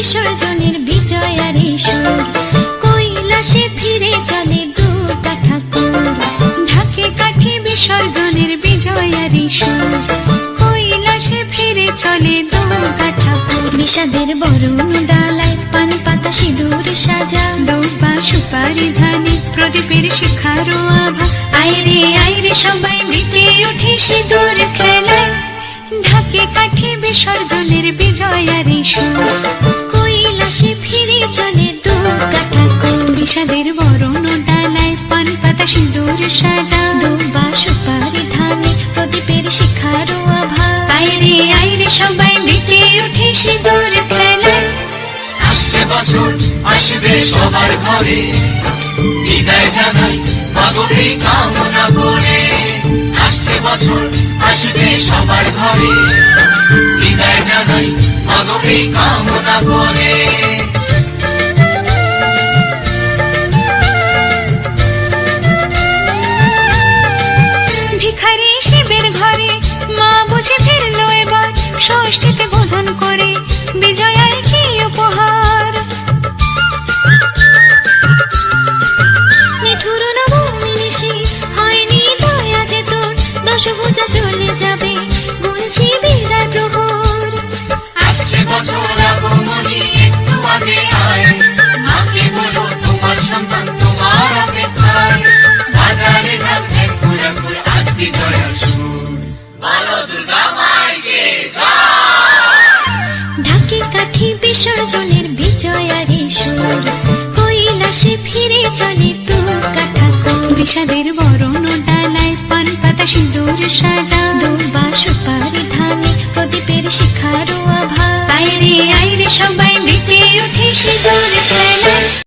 বিসর্জনের বিজয়ারে সুর, কৈলাসে ফিরে চলে দুর্গা ঠাকুর। ঢাকে কাঠে বিসর্জনের বিজয়ারে সুর, কৈলাসে ফিরে চলে দুর্গা ঠাকুর। বিষাদের বরণ ডালায় পান পাতা সিঁদুর সাজা, দৌবা সুপারি ধানে প্রদীপের শিখারো আভা। আইরে সবাই মেতে ওঠে সিঁদুর খেলায়, ঢাকে কাঠে বিসর্জনের বিজয়ারে সুর, কৈলাসে ফিরে চলে দুর্গা ঠাকুর। বিষাদের বরণ ডালায় পান পাতা সিঁদুর সাজা, দৌবা সুপারি ধানে প্রদীপের শিখারো আভা। আইরে সবাই মেতে ওঠে সিঁদুর খেলায়। আসছে বছর আসবে সবার ঘরে, বিদায় জানাই মাগো এই কামনা করে। আসছে বছর আসবে সবার ঘরে, বিদায় জানাই মাগো এই কামনা করে। ভিখারি শিবের ঘরে মা বুঝে ফিরলো এবার, ষষ্ঠীতে বোধন করে বিজয়ায় কি উপহার। নিঠুর নবমী নিশি হয়নি দয়া যে তোর, দশভুজা চলে যাবে গুনছি বিদায় প্রহর। আসছে বছর আগমনী একটু আগে আয়, মাকে বলো তোমার সন্তান তোমার অপেক্ষায়। বাজারে ধাম ঠেকুর আজ বিজয়ার সুর, বলো দুর্গা মাইকে ঢাকে কাঠি বিসর্জনের বিজয়ারে সুর, কৈলাসে ফিরে চলে দুর্গা ঠাকুর। বিষাদের বরণ ডালায় পান পাতা সিঁদুর সাজা, দৌবা সুপারি ধানে প্রদীপের শিখারো আভা। আইরে সবাই মেতে ওঠে সিঁদুর খেলায়।